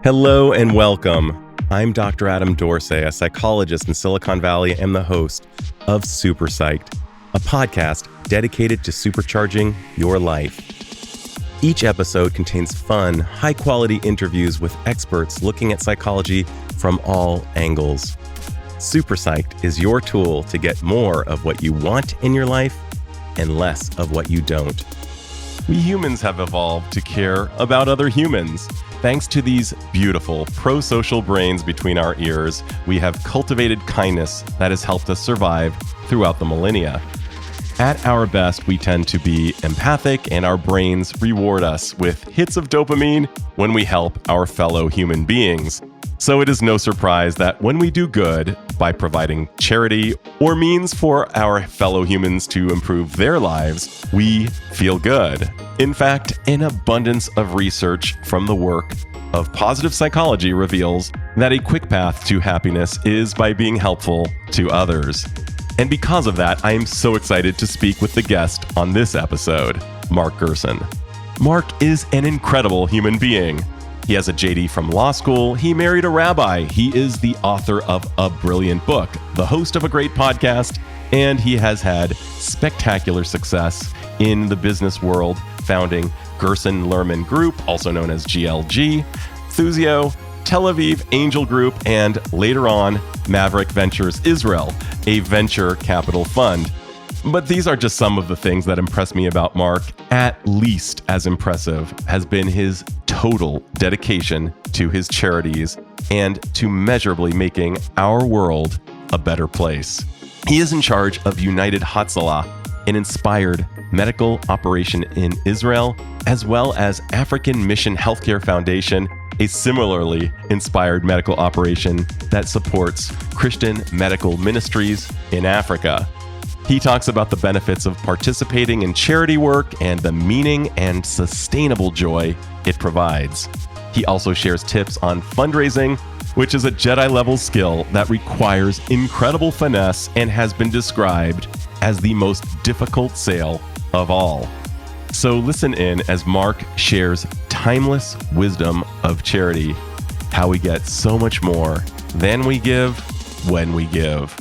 Hello and welcome. I'm Dr. Adam Dorsey, a psychologist in Silicon Valley and the host of Super Psyched, a podcast dedicated to supercharging your life. Each episode contains fun, high-quality interviews with experts looking at psychology from all angles. Super Psyched is your tool to get more of what you want in your life and less of what you don't. We humans have evolved to care about other humans. Thanks to these beautiful pro-social brains between our ears, we have cultivated kindness that has helped us survive throughout the millennia. At our best, we tend to be empathic, and our brains reward us with hits of dopamine when we help our fellow human beings. So it is no surprise that when we do good by providing charity or means for our fellow humans to improve their lives, we feel good. In fact, an abundance of research from the work of positive psychology reveals that a quick path to happiness is by being helpful to others. And because of that, I am so excited to speak with the guest on this episode, Mark Gerson. Mark is an incredible human being. He has a JD from law school. He married a rabbi. He is the author of a brilliant book, the host of a great podcast, and he has had spectacular success in the business world, founding Gerson Lehrman Group, also known as GLG, Thuzio, Tel Aviv Angel Group, and later on, Maverick Ventures Israel, a venture capital fund. But these are just some of the things that impress me about Mark. At least as impressive has been his total dedication to his charities and to measurably making our world a better place. He is in charge of United Hatzalah, an inspired medical operation in Israel, as well as African Mission Healthcare Foundation, a similarly inspired medical operation that supports Christian Medical Ministries in Africa. He talks about the benefits of participating in charity work and the meaning and sustainable joy it provides. He also shares tips on fundraising, which is a Jedi-level skill that requires incredible finesse and has been described as the most difficult sale of all. So listen in as Mark shares timeless wisdom of charity, how we get so much more than we give when we give.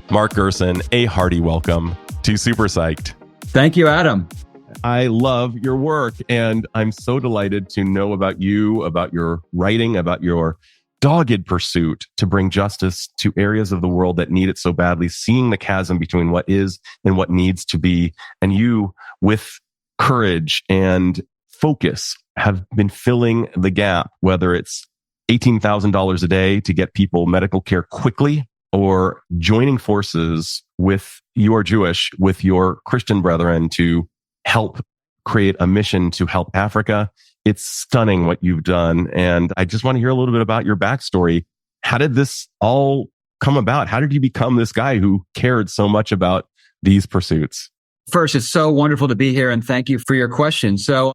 Mark Gerson, a hearty welcome to Super Psyched. Thank you, Adam. I love your work, and I'm so delighted to know about you, about your writing, about your dogged pursuit to bring justice to areas of the world that need it so badly, seeing the chasm between what is and what needs to be. And you, with courage and focus, have been filling the gap, whether it's $18,000 a day to get people medical care quickly, or joining forces with your Jewish, with your Christian brethren to help create a mission to help Africa. It's stunning what you've done. And I just want to hear a little bit about your backstory. How did this all come about? How did you become this guy who cared so much about these pursuits? First, it's so wonderful to be here, and thank you for your question. So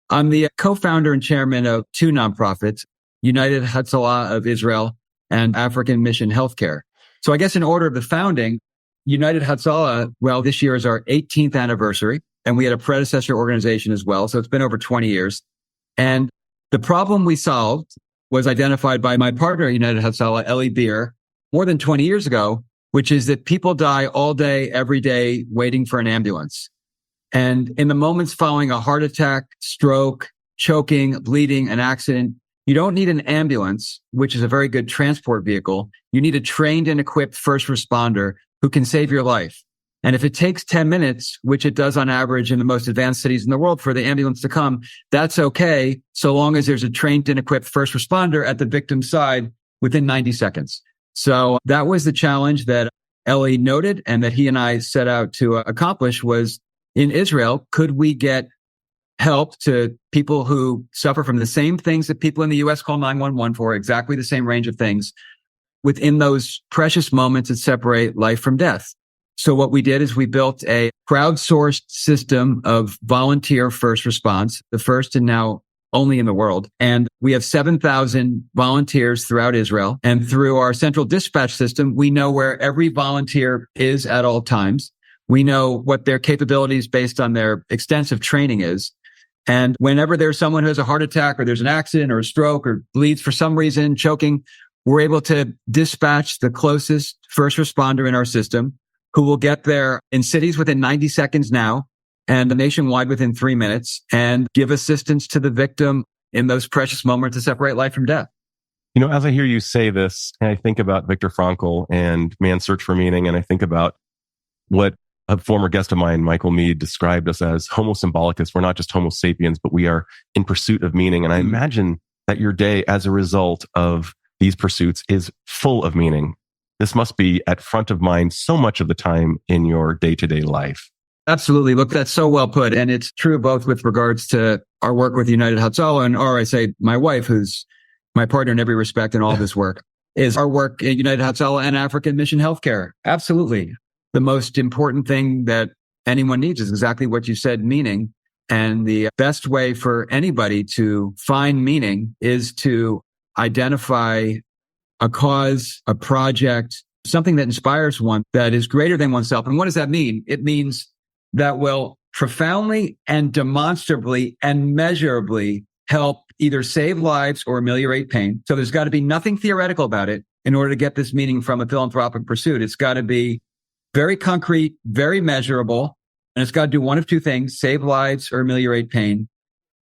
I'm the co-founder and chairman of two nonprofits, United Hatzalah of Israel and African Mission Healthcare. So I guess in order of the founding, United Hatzalah, well, this year is our 18th anniversary, and we had a predecessor organization as well. So it's been over 20 years. And the problem we solved was identified by my partner at United Hatzalah, Ellie Beer, more than 20 years ago, which is that people die all day, every day, waiting for an ambulance. And in the moments following a heart attack, stroke, choking, bleeding, an accident, you don't need an ambulance, which is a very good transport vehicle. You need a trained and equipped first responder who can save your life. And if it takes 10 minutes, which it does on average in the most advanced cities in the world for the ambulance to come, that's okay, so long as there's a trained and equipped first responder at the victim's side within 90 seconds. So that was the challenge that Ellie noted and that he and I set out to accomplish was in Israel, could we get help to people who suffer from the same things that people in the US call 911 for, exactly the same range of things, within those precious moments that separate life from death. So what we did is we built a crowdsourced system of volunteer first response, the first and now only in the world. And we have 7,000 volunteers throughout Israel. And through our central dispatch system, we know where every volunteer is at all times. We know what their capabilities based on their extensive training is. And whenever there's someone who has a heart attack or there's an accident or a stroke or bleeds for some reason, choking, we're able to dispatch the closest first responder in our system who will get there in cities within 90 seconds now and nationwide within 3 minutes and give assistance to the victim in those precious moments to separate life from death. You know, as I hear you say this, and I think about Viktor Frankl and Man's Search for Meaning, and I think about what a former guest of mine, Michael Mead, described us as Homo symbolicus. We're not just Homo sapiens, but we are in pursuit of meaning. And I imagine that your day, as a result of these pursuits, is full of meaning. This must be at front of mind so much of the time in your day-to-day life. Absolutely. Look, that's so well put. And it's true both with regards to our work with United Hatzalah and, or I say my wife, who's my partner in every respect in all this work, is our work at United Hatzalah and African Mission Healthcare. Absolutely. The most important thing that anyone needs is exactly what you said, meaning. And the best way for anybody to find meaning is to identify a cause, a project, something that inspires one that is greater than oneself. And what does that mean? It means that will profoundly and demonstrably and measurably help either save lives or ameliorate pain. So there's got to be nothing theoretical about it in order to get this meaning from a philanthropic pursuit. It's got to be very concrete, very measurable, and it's got to do one of two things: save lives or ameliorate pain.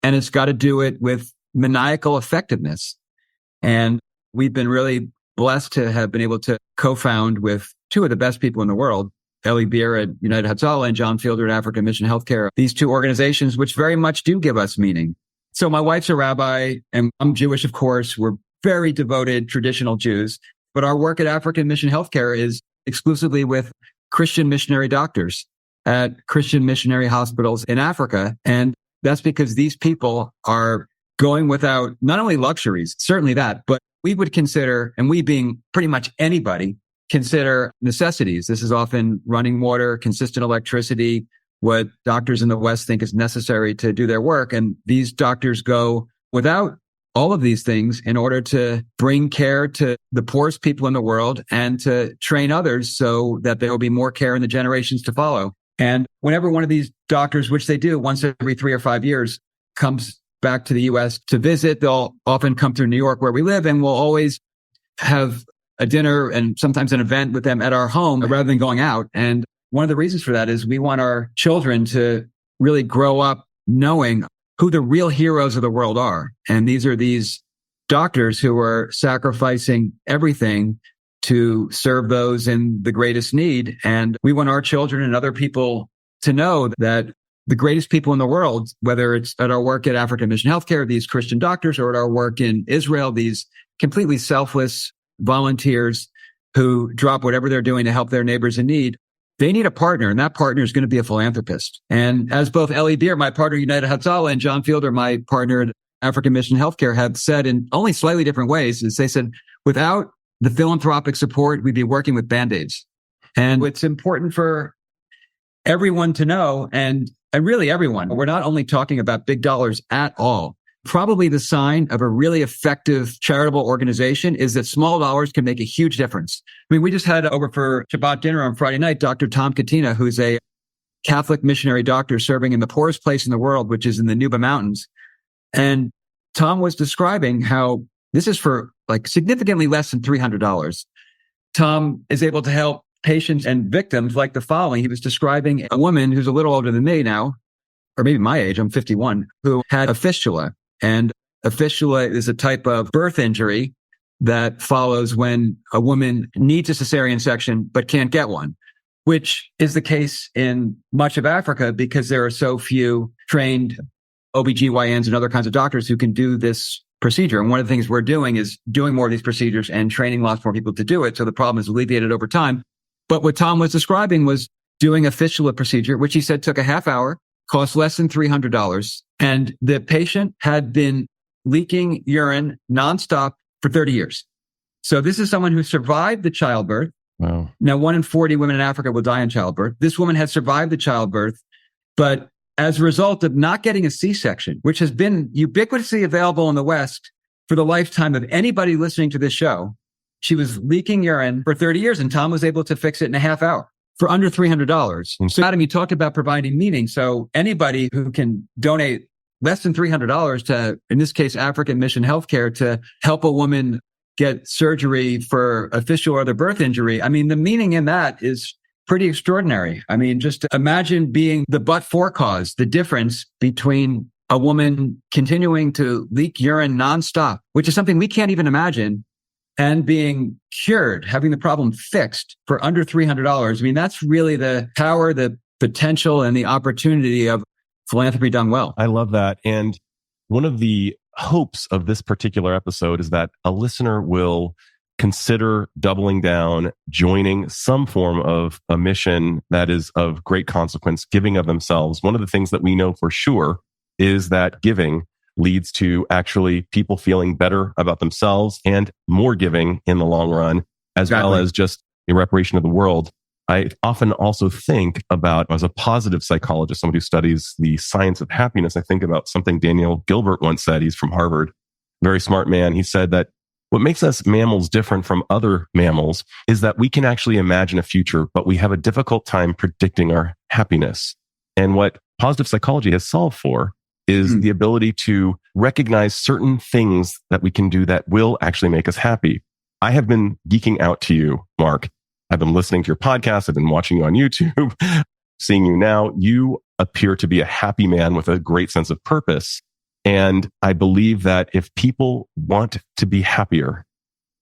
And it's got to do it with maniacal effectiveness. And we've been really blessed to have been able to co-found with two of the best people in the world, Eli Beer at United Hatzalah and John Fielder at African Mission Healthcare, these two organizations, which very much do give us meaning. So my wife's a rabbi, and I'm Jewish, of course. We're very devoted traditional Jews, but our work at African Mission Healthcare is exclusively with Christian missionary doctors at Christian missionary hospitals in Africa. And that's because these people are going without not only luxuries, certainly that, but we would consider, and we being pretty much anybody, consider necessities. This is often running water, consistent electricity, what doctors in the West think is necessary to do their work. And these doctors go without all of these things in order to bring care to the poorest people in the world and to train others so that there will be more care in the generations to follow. And whenever one of these doctors, which they do once every 3 or 5 years, comes back to the U.S. to visit, they'll often come through New York where we live, and we'll always have a dinner and sometimes an event with them at our home rather than going out. And one of the reasons for that is we want our children to really grow up knowing who the real heroes of the world are. And these are these doctors who are sacrificing everything to serve those in the greatest need. And we want our children and other people to know that the greatest people in the world, whether it's at our work at African Mission Healthcare, these Christian doctors, or at our work in Israel, these completely selfless volunteers who drop whatever they're doing to help their neighbors in need, they need a partner, and that partner is going to be a philanthropist. And as both Eli Beer, my partner at United Hatzalah, and John Fielder, my partner at African Mission Healthcare, have said in only slightly different ways, is they said, without the philanthropic support, we'd be working with Band-Aids. And it's important for everyone to know, and really everyone, we're not only talking about big dollars at all. Probably the sign of a really effective charitable organization is that small dollars can make a huge difference. I mean, we just had over for Shabbat dinner on Friday night, Dr. Tom Katina, who's a Catholic missionary doctor serving in the poorest place in the world, which is in the Nuba Mountains. And Tom was describing how this is for like significantly less than $300. Tom is able to help patients and victims like the following. He was describing a woman who's a little older than me now, or maybe my age, I'm 51, who had a fistula. And a fistula is a type of birth injury that follows when a woman needs a cesarean section but can't get one, which is the case in much of Africa because there are so few trained OBGYNs and other kinds of doctors who can do this procedure. And one of the things we're doing is doing more of these procedures and training lots more people to do it. So the problem is alleviated over time. But what Tom was describing was doing a fistula procedure, which he said took a half hour, cost less than $300. And the patient had been leaking urine nonstop for 30 years. So this is someone who survived the childbirth. Wow. Now, 1 in 40 women in Africa will die in childbirth. This woman had survived the childbirth, but as a result of not getting a C-section, which has been ubiquitously available in the West for the lifetime of anybody listening to this show, she was leaking urine for 30 years, and Tom was able to fix it in a half hour for under $300. So Adam, you talked about providing meaning. So anybody who can donate less than $300 to, in this case, African Mission Healthcare, to help a woman get surgery for a fistula or other birth injury. I mean, the meaning in that is pretty extraordinary. I mean, just imagine being the but-for cause, the difference between a woman continuing to leak urine nonstop, which is something we can't even imagine, and being cured, having the problem fixed for under $300. I mean, that's really the power, the potential, and the opportunity of philanthropy done well. I love that. And one of the hopes of this particular episode is that a listener will consider doubling down, joining some form of a mission that is of great consequence, giving of themselves. One of the things that we know for sure is that giving leads to actually people feeling better about themselves and more giving in the long run, as well as just a reparation of the world. I often also think about, as a positive psychologist, someone who studies the science of happiness, I think about something Daniel Gilbert once said. He's from Harvard, very smart man. He said that what makes us mammals different from other mammals is that we can actually imagine a future, but we have a difficult time predicting our happiness. And what positive psychology has solved for is the ability to recognize certain things that we can do that will actually make us happy. I have been geeking out to you, Mark. I've been listening to your podcast. I've been watching you on YouTube, seeing you now. You appear to be a happy man with a great sense of purpose. And I believe that if people want to be happier,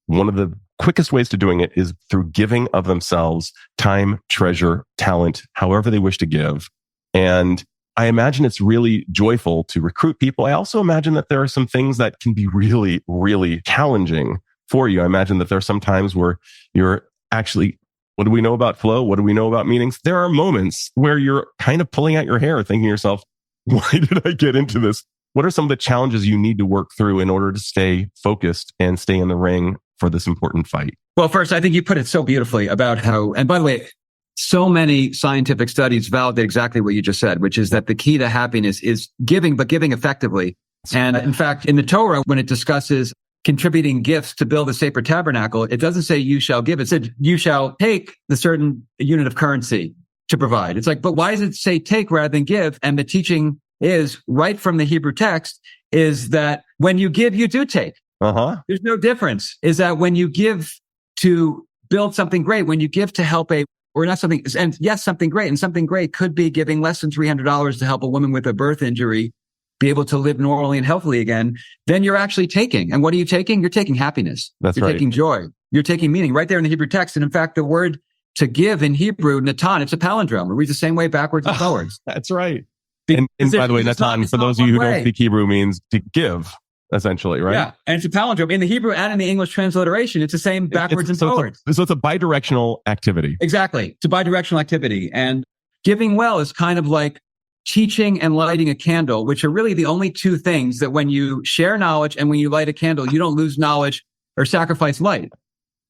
one of the quickest ways to doing it is through giving of themselves time, treasure, talent, however they wish to give. And I imagine it's really joyful to recruit people. I also imagine that there are some things that can be really, really challenging for you. I imagine that there are some times where you're actually, what do we know about flow? What do we know about meetings? There are moments where you're kind of pulling out your hair, thinking to yourself, why did I get into this? What are some of the challenges you need to work through in order to stay focused and stay in the ring for this important fight? Well, first, I think you put it so beautifully about how, and by the way, so many scientific studies validate exactly what you just said, which is that the key to happiness is giving, but giving effectively. And in fact, in the Torah, when it discusses contributing gifts to build a sacred tabernacle, it doesn't say you shall give. It said you shall take the certain unit of currency to provide. It's like, but why does it say take rather than give? And the teaching is right from the Hebrew text is that when you give, you do take. There's no difference. Is that when you give to build something great, when you give to help or not something, and yes, something great. And something great could be giving less than $300 to help a woman with a birth injury be able to live normally and healthily again. Then you're actually taking. And what are you taking? You're taking happiness. You're taking joy. You're taking meaning right there in the Hebrew text. And in fact, the word to give in Hebrew, natan, it's a palindrome. It reads the same way backwards and forwards. That's right. And by the way, natan, for those of you who don't speak Hebrew, means to give, essentially, right? Yeah. And it's a palindrome. In the Hebrew and in the English transliteration, it's the same backwards and forwards. So it's a bidirectional activity. Exactly. It's a bidirectional activity. And giving well is kind of like teaching and lighting a candle, which are really the only two things that when you share knowledge and when you light a candle, you don't lose knowledge or sacrifice light.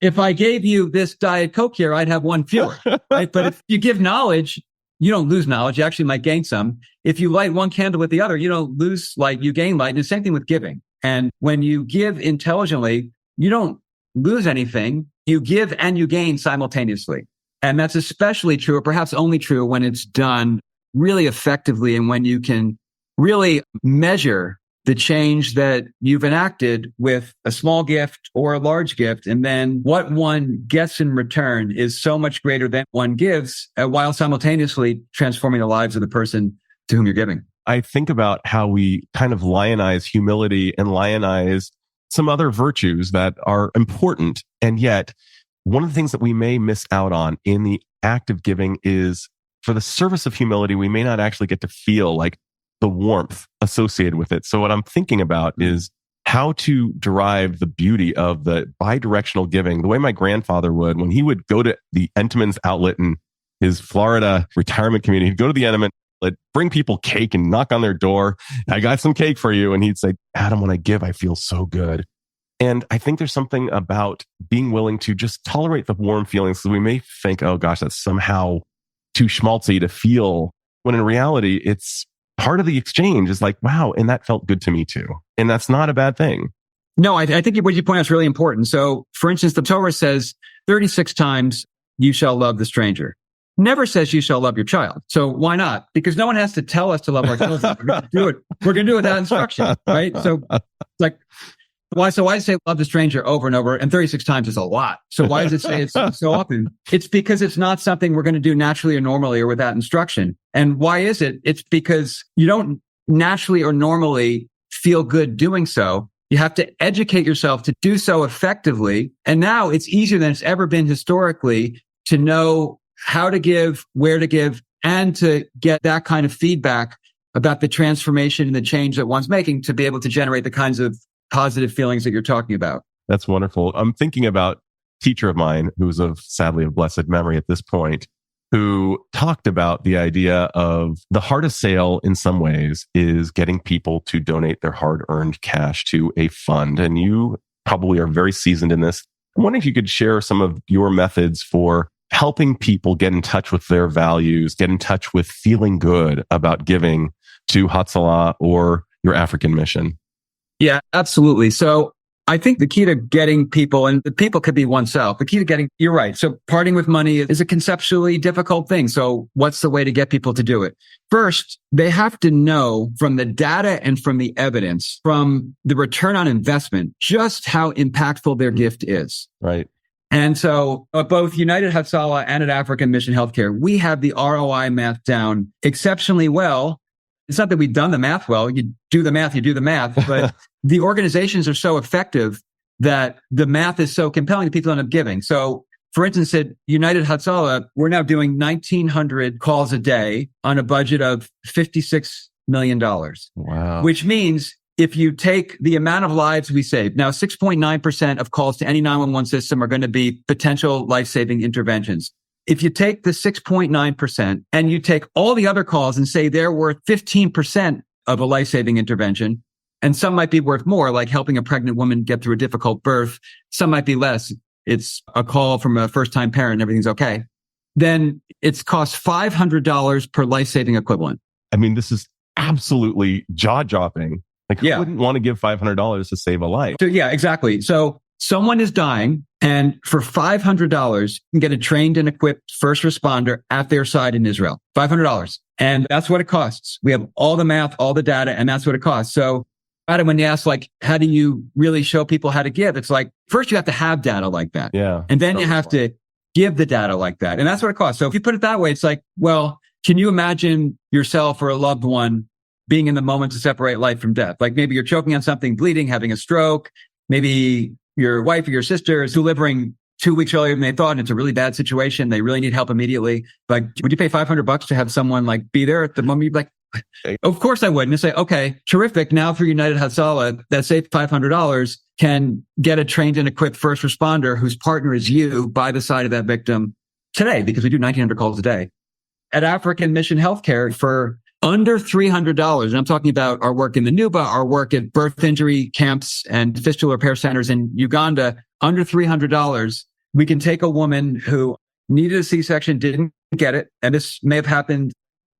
If I gave you this Diet Coke here, I'd have one fewer. Right? But if you give knowledge, you don't lose knowledge. You actually might gain some. If you light one candle with the other, you don't lose light, you gain light. And the same thing with giving. And when you give intelligently, you don't lose anything. You give and you gain simultaneously. And that's especially true, or perhaps only true, when it's done really effectively and when you can really measure the change that you've enacted with a small gift or a large gift. And then what one gets in return is so much greater than one gives, while simultaneously transforming the lives of the person to whom you're giving. I think about how we kind of lionize humility and lionize some other virtues that are important. And yet, one of the things that we may miss out on in the act of giving is, for the service of humility, we may not actually get to feel like the warmth associated with it. So what I'm thinking about is how to derive the beauty of the bidirectional giving, the way my grandfather would when he would go to the Entenmann's outlet in his Florida retirement community. He'd go to the Entenmann, bring people cake and knock on their door. I got some cake for you. And he'd say, Adam, when I give, I feel so good. And I think there's something about being willing to just tolerate the warm feelings. So we may think, oh gosh, that's somehow too schmaltzy to feel, when in reality, it's part of the exchange. Is like, wow, and that felt good to me too. And that's not a bad thing. No, I think what you point out is really important. So, for instance, the Torah says 36 times, you shall love the stranger. never says you shall love your child. So why not? Because no one has to tell us to love our children. We're going to do it. We're going to do it without instruction, right? So like, why say love the stranger over and over? And 36 times is a lot. So why does it say it so often? It's because it's not something we're going to do naturally or normally or without instruction. And why is it? It's because you don't naturally or normally feel good doing so. You have to educate yourself to do so effectively. And now it's easier than it's ever been historically to know how to give, where to give, and to get that kind of feedback about the transformation and the change that one's making to be able to generate the kinds of positive feelings that you're talking about. That's wonderful. I'm thinking about a teacher of mine who's sadly of blessed memory at this point, who talked about the idea of the hardest sale in some ways is getting people to donate their hard-earned cash to a fund. And you probably are very seasoned in this. I wonder if you could share some of your methods for helping people get in touch with their values, get in touch with feeling good about giving to Hatzalah or your African mission. Yeah, absolutely. So I think the key to getting people, and the people could be oneself, the key to getting, you're right. So parting with money is a conceptually difficult thing. So what's the way to get people to do it? First, they have to know from the data and from the evidence, from the return on investment, just how impactful their gift is. Right. And so at both United Hatzalah and at African Mission Healthcare, we have the ROI math down exceptionally well. It's not that we've done the math well. You do the math, but the organizations are so effective that the math is so compelling that people end up giving. So for instance, at United Hatzalah, we're now doing 1,900 calls a day on a budget of $56 million. Wow. Which means if you take the amount of lives we save, now 6.9% of calls to any 911 system are going to be potential life-saving interventions. If you take the 6.9% and you take all the other calls and say they're worth 15% of a life-saving intervention, and some might be worth more, like helping a pregnant woman get through a difficult birth. Some might be less. It's a call from a first-time parent and everything's okay. Then it's cost $500 per life-saving equivalent. I mean, this is absolutely jaw-dropping. Like, who wouldn't want to give $500 to save a life? So, yeah, exactly. So someone is dying, and for $500, you can get a trained and equipped first responder at their side in Israel. $500. And that's what it costs. We have all the math, all the data, and that's what it costs. So when you ask, like, how do you really show people how to give? It's like, first you have to have data like that. Yeah. And then you have to give the data like that. And that's what it costs. So if you put it that way, it's like, well, can you imagine yourself or a loved one being in the moment to separate life from death? Like maybe you're choking on something, bleeding, having a stroke. Maybe your wife or your sister is delivering 2 weeks earlier than they thought, and it's a really bad situation. They really need help immediately. Like, would you pay $500 to have someone like be there at the moment? You'd be like, of course I would. And say, okay, terrific. Now through United Hatzalah, that saved $500 can get a trained and equipped first responder whose partner is you by the side of that victim today, because we do 1,900 calls a day. At African Mission Healthcare, for under $300, and I'm talking about our work in the Nuba, our work at birth injury camps and fistula repair centers in Uganda, under $300, we can take a woman who needed a C-section, didn't get it, and this may have happened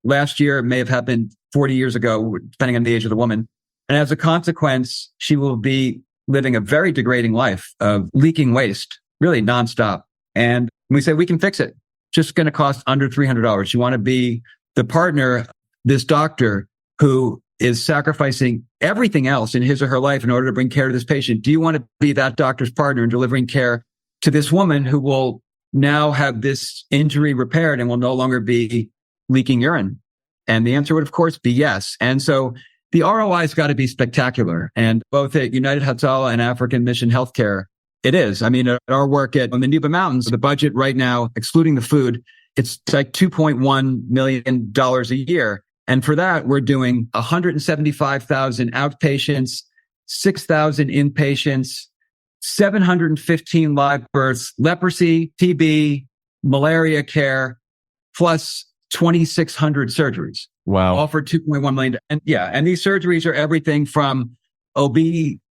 last year, it may have happened 40 years ago, depending on the age of the woman. And as a consequence, she will be living a very degrading life of leaking waste, really nonstop. And we say, we can fix it. Just going to cost under $300. You want to be the partner, this doctor who is sacrificing everything else in his or her life in order to bring care to this patient. Do you want to be that doctor's partner in delivering care to this woman who will now have this injury repaired and will no longer be leaking urine? And the answer would, of course, be yes. And so the ROI has got to be spectacular. And both at United Hatzalah and African Mission Healthcare, it is. I mean, at our work on the Nuba Mountains, the budget right now, excluding the food, it's like $2.1 million a year. And for that, we're doing 175,000 outpatients, 6,000 inpatients, 715 live births, leprosy, TB, malaria care, plus 2,600 surgeries. Wow. All for $2.1 million. And and these surgeries are everything from OB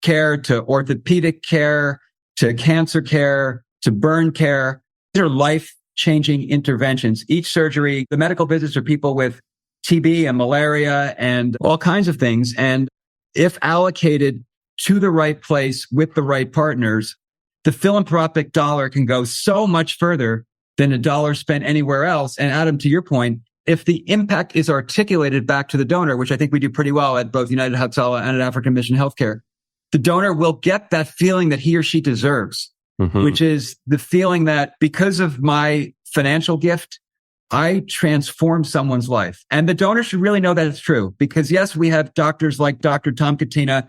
care to orthopedic care to cancer care to burn care. These are life-changing interventions. Each surgery, the medical visits are people with TB and malaria and all kinds of things. And if allocated to the right place with the right partners, the philanthropic dollar can go so much further than a dollar spent anywhere else. And Adam, to your point, if the impact is articulated back to the donor, which I think we do pretty well at both United Hatzalah and at African Mission Healthcare, the donor will get that feeling that he or she deserves, which is the feeling that because of my financial gift, I transform someone's life. And the donor should really know that it's true because yes, we have doctors like Dr. Tom Katina,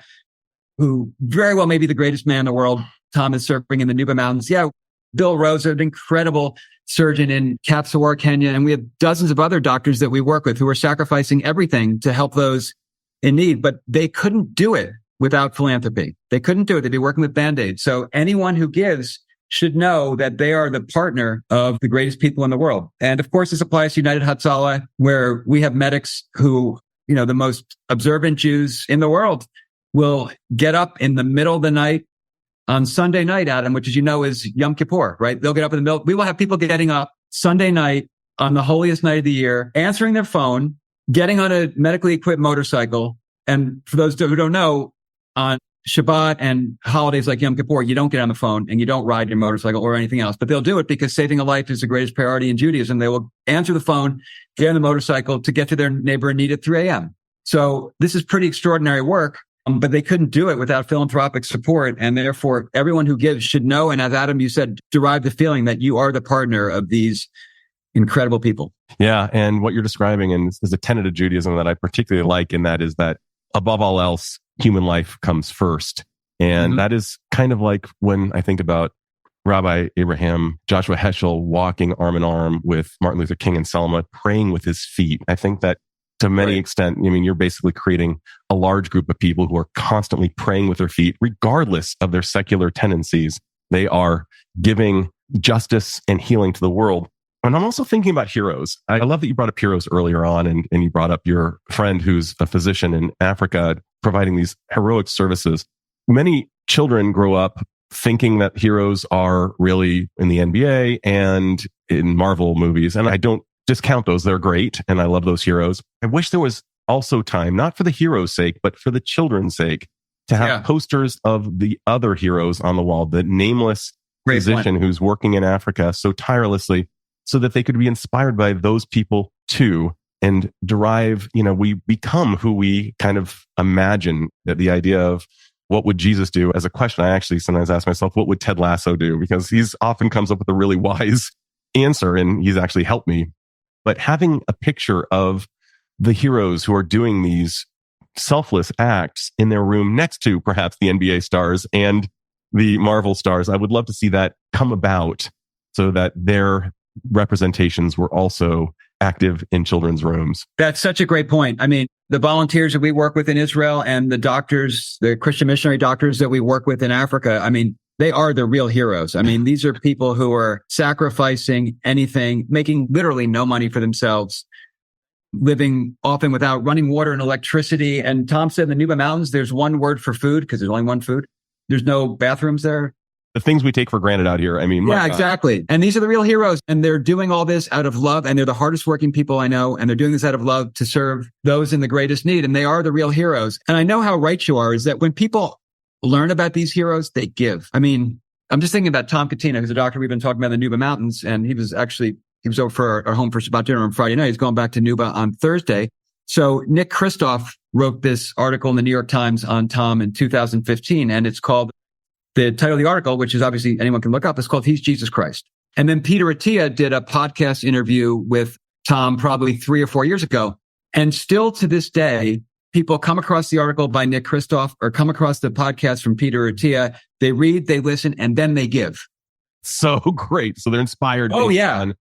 who very well may be the greatest man in the world. Tom is serving in the Nuba Mountains. Yeah. Bill Rose, an incredible surgeon in Kapsawar, Kenya. And we have dozens of other doctors that we work with who are sacrificing everything to help those in need, but they couldn't do it without philanthropy. They couldn't do it. They'd be working with Band-Aids. So anyone who gives should know that they are the partner of the greatest people in the world. And of course, this applies to United Hatzalah, where we have medics who, the most observant Jews in the world will get up in the middle of the night on Sunday night, Adam, which as you know is Yom Kippur, right? They'll get up in the middle. We will have people getting up Sunday night on the holiest night of the year, answering their phone, getting on a medically equipped motorcycle. And for those who don't know, on Shabbat and holidays like Yom Kippur, you don't get on the phone and you don't ride your motorcycle or anything else, but they'll do it because saving a life is the greatest priority in Judaism. They will answer the phone, get on the motorcycle to get to their neighbor in need at 3 a.m. So this is pretty extraordinary work, but they couldn't do it without philanthropic support. And therefore, everyone who gives should know. And as Adam, you said, derive the feeling that you are the partner of these incredible people. Yeah. And what you're describing is a tenet of Judaism that I particularly like, and that is that above all else, human life comes first. And that is kind of like when I think about Rabbi Abraham Joshua Heschel walking arm in arm with Martin Luther King and Selma, praying with his feet. I think that to many extent, you're basically creating a large group of people who are constantly praying with their feet, regardless of their secular tendencies. They are giving justice and healing to the world. And I'm also thinking about heroes. I love that you brought up heroes earlier on, and you brought up your friend who's a physician in Africa providing these heroic services. Many children grow up thinking that heroes are really in the NBA and in Marvel movies. And I don't discount those. They're great. And I love those heroes. I wish there was also time, not for the hero's sake, but for the children's sake, to have posters of the other heroes on the wall, the nameless physician who's working in Africa so tirelessly, so that they could be inspired by those people too and derive, we become who we kind of imagine. That the idea of what would Jesus do as a question, I actually sometimes ask myself, what would Ted Lasso do? Because he's often comes up with a really wise answer and he's actually helped me. But having a picture of the heroes who are doing these selfless acts in their room next to perhaps the NBA stars and the Marvel stars, I would love to see that come about so that their representations were also active in children's rooms. That's such a great point. I mean, the volunteers that we work with in Israel and the doctors, the Christian missionary doctors that we work with in Africa, I mean, they are the real heroes. I mean, these are people who are sacrificing anything, making literally no money for themselves, living often without running water and electricity. And Tom said in the Nuba Mountains, there's one word for food because there's only one food. There's no bathrooms there. The things we take for granted out here. I mean, yeah, exactly. And these are the real heroes. And they're doing all this out of love. And they're the hardest working people I know. And they're doing this out of love to serve those in the greatest need. And they are the real heroes. And I know how right you are is that when people learn about these heroes, they give. I mean, I'm just thinking about Tom Katina, who's a doctor we've been talking about in the Nuba Mountains. And he was over for our home for Shabbat dinner on Friday night. He's going back to Nuba on Thursday. So Nick Kristof wrote this article in the New York Times on Tom in 2015. And it's called, the title of the article, which is obviously anyone can look up, is called He's Jesus Christ. And then Peter Attia did a podcast interview with Tom probably 3 or 4 years ago. And still to this day, people come across the article by Nick Kristof or come across the podcast from Peter Attia. They read, they listen, and then they give. So great. So they're inspired. Oh, yeah.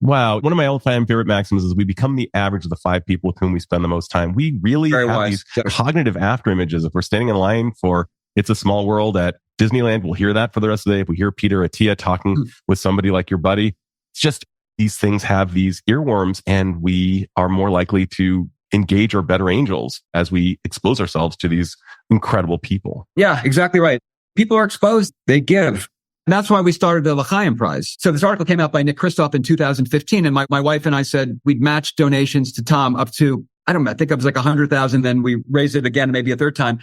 Wow. One of my all-time favorite maxims is we become the average of the 5 people with whom we spend the most time. We really have these cognitive afterimages. If we're standing in line for It's a Small World at Disneyland, we'll hear that for the rest of the day. If we hear Peter Attia talking with somebody like your buddy, it's just these things have these earworms, and we are more likely to engage our better angels as we expose ourselves to these incredible people. Yeah, exactly right. People are exposed, they give. And that's why we started the L'chaim Prize. So this article came out by Nick Kristof in 2015, and my wife and I said we'd match donations to Tom up to, I think it was like 100,000. Then we raised it again, maybe a third time.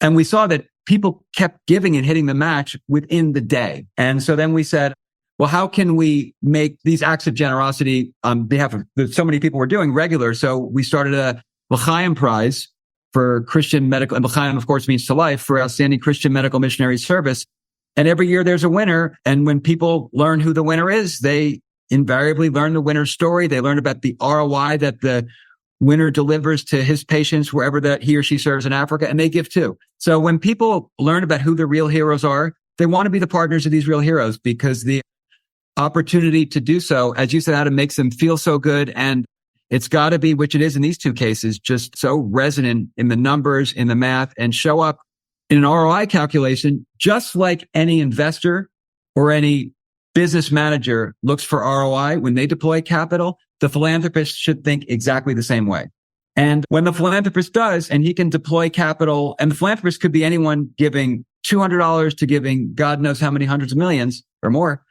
And we saw that people kept giving and hitting the match within the day. And so then we said, well, how can we make these acts of generosity on behalf of so many people we're doing regular? So we started a L'chaim Prize for Christian Medical, and L'chaim, of course, means to life, for outstanding Christian Medical Missionary service. And every year there's a winner. And when people learn who the winner is, they invariably learn the winner's story. They learn about the ROI that the winner delivers to his patients wherever that he or she serves in Africa, and they give too. So when people learn about who the real heroes are, they want to be the partners of these real heroes, because the opportunity to do so, as you said, Adam, makes them feel so good. And it's got to be, which it is in these two cases, just so resonant in the numbers, in the math, and show up in an ROI calculation, just like any investor or any business manager looks for ROI when they deploy capital. The philanthropist should think exactly the same way. And when the philanthropist does, and he can deploy capital, and the philanthropist could be anyone giving $200 to giving God knows how many hundreds of millions or more.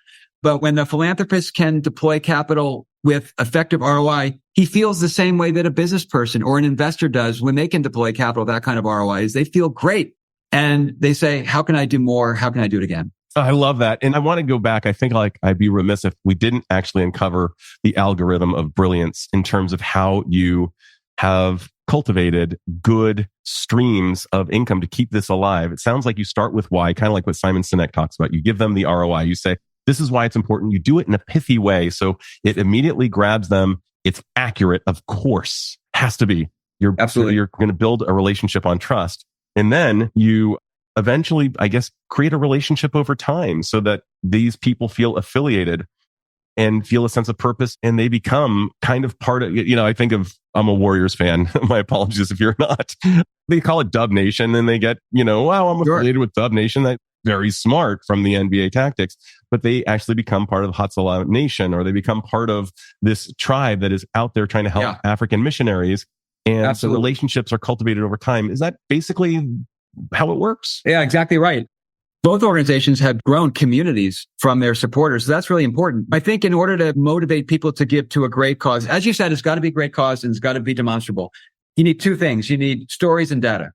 But when the philanthropist can deploy capital with effective ROI, he feels the same way that a business person or an investor does when they can deploy capital, that kind of ROI, is they feel great. And they say, how can I do more? How can I do it again? I love that. And I want to go back. I think I'd be remiss if we didn't actually uncover the algorithm of brilliance in terms of how you have cultivated good streams of income to keep this alive. It sounds like you start with why, kind of like what Simon Sinek talks about. You give them the ROI. You say, this is why it's important. You do it in a pithy way. So it immediately grabs them. It's accurate. Of course, has to be. Absolutely. You're going to build a relationship on trust. And then you eventually, I guess, create a relationship over time so that these people feel affiliated and feel a sense of purpose, and they become kind of part of, I think I'm a Warriors fan. My apologies if you're not. They call it Dub Nation, and they get, wow, I'm affiliated with Dub Nation. That's very smart from the NBA tactics, but they actually become part of Hatzalah Nation, or they become part of this tribe that is out there trying to help African missionaries. And so relationships are cultivated over time. Is that basically how it works? Yeah, exactly right. Both organizations have grown communities from their supporters. So that's really important. I think in order to motivate people to give to a great cause, as you said, it's got to be a great cause and it's got to be demonstrable. You need two things. You need stories and data.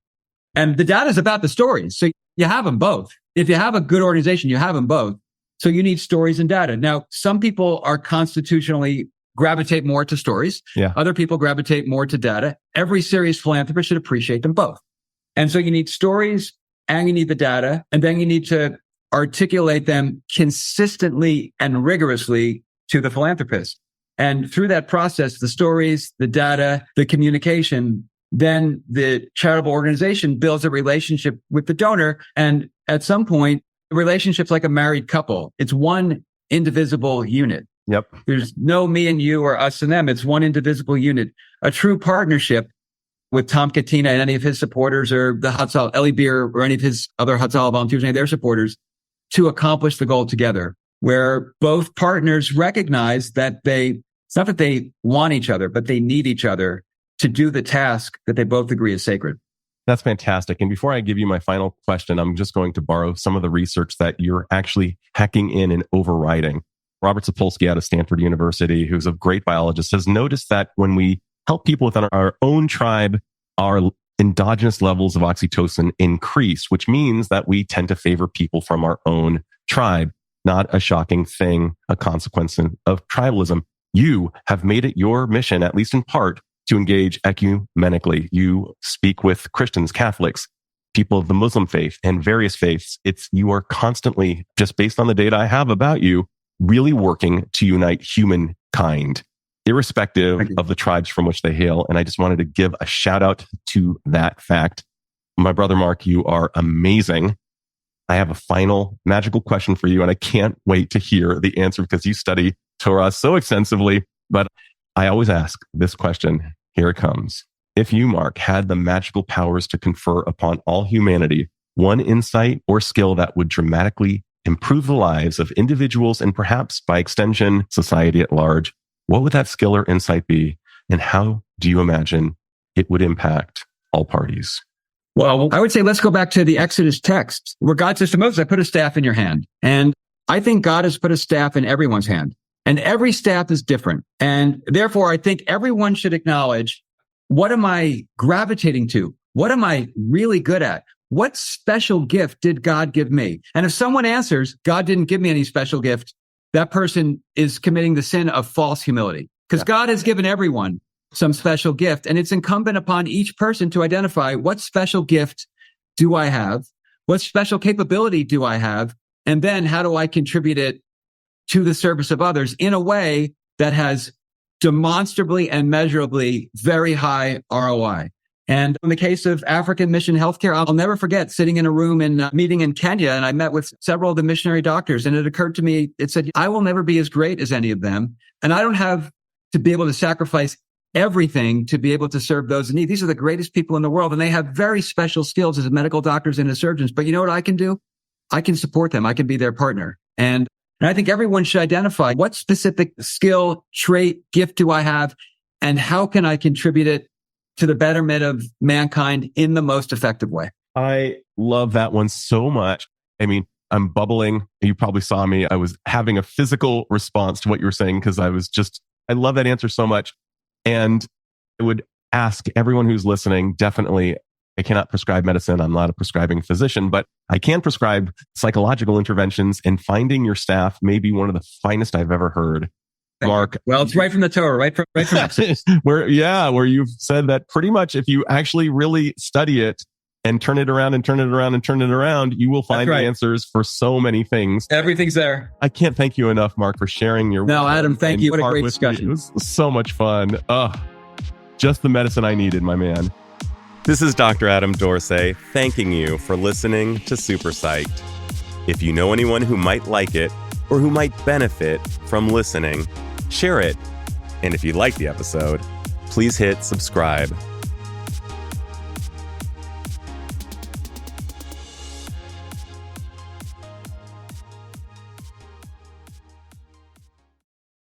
And the data is about the stories. So you have them both. If you have a good organization, you have them both. So you need stories and data. Now, some people are constitutionally gravitate more to stories. Yeah. Other people gravitate more to data. Every serious philanthropist should appreciate them both. And so you need stories and you need the data, and then you need to articulate them consistently and rigorously to the philanthropist. And through that process, the stories, the data, the communication, then the charitable organization builds a relationship with the donor. And at some point, the relationship's like a married couple. It's one indivisible unit. Yep. There's no me and you or us and them. It's one indivisible unit. A true partnership with Tom Katina and any of his supporters, or the Hatzalah, Eli Beer, or any of his other Hatzalah volunteers, any of their supporters, to accomplish the goal together, where both partners recognize that it's not that they want each other, but they need each other to do the task that they both agree is sacred. That's fantastic. And before I give you my final question, I'm just going to borrow some of the research that you're actually hacking in and overriding. Robert Sapolsky out of Stanford University, who's a great biologist, has noticed that when we help people within our own tribe, our endogenous levels of oxytocin increase, which means that we tend to favor people from our own tribe. Not a shocking thing, a consequence of tribalism. You have made it your mission, at least in part, to engage ecumenically. You speak with Christians, Catholics, people of the Muslim faith, and various faiths. You are constantly, just based on the data I have about you, really working to unite humankind, irrespective of the tribes from which they hail. And I just wanted to give a shout out to that fact. My brother Mark, you are amazing. I have a final magical question for you, and I can't wait to hear the answer because you study Torah so extensively. But I always ask this question. Here it comes. If you, Mark, had the magical powers to confer upon all humanity one insight or skill that would dramatically improve the lives of individuals and perhaps by extension, society at large, what would that skill or insight be? And how do you imagine it would impact all parties? Well, I would say let's go back to the Exodus text where God says to Moses, I put a staff in your hand. And I think God has put a staff in everyone's hand. And every staff is different. And therefore, I think everyone should acknowledge, what am I gravitating to? What am I really good at? What special gift did God give me? And if someone answers, God didn't give me any special gift, that person is committing the sin of false humility. Because God has given everyone some special gift, and it's incumbent upon each person to identify what special gift do I have? What special capability do I have? And then how do I contribute it to the service of others in a way that has demonstrably and measurably very high ROI? And in the case of African Mission Healthcare, I'll never forget sitting in a room in a meeting in Kenya, and I met with several of the missionary doctors, and it occurred to me, it said, I will never be as great as any of them, and I don't have to be able to sacrifice everything to be able to serve those in need. These are the greatest people in the world, and they have very special skills as medical doctors and as surgeons. But you know what I can do? I can support them. I can be their partner. And I think everyone should identify what specific skill, trait, gift do I have, and how can I contribute it to the betterment of mankind in the most effective way. I love that one so much. I mean, I'm bubbling. You probably saw me. I was having a physical response to what you were saying because I love that answer so much. And I would ask everyone who's listening, definitely, I cannot prescribe medicine. I'm not a prescribing physician, but I can prescribe psychological interventions, and finding your staff may be one of the finest I've ever heard. Mark. Well, it's right from the Torah, right from Exodus. where you've said that pretty much if you actually really study it and turn it around and turn it around and turn it around, you will find the answers for so many things. Everything's there. I can't thank you enough, Mark, for sharing your No, Adam, thank you. What a great discussion. It was so much fun. Just the medicine I needed, my man. This is Dr. Adam Dorsey thanking you for listening to Super Psyched. If you know anyone who might like it or who might benefit from listening, share it. And if you like the episode, please hit subscribe.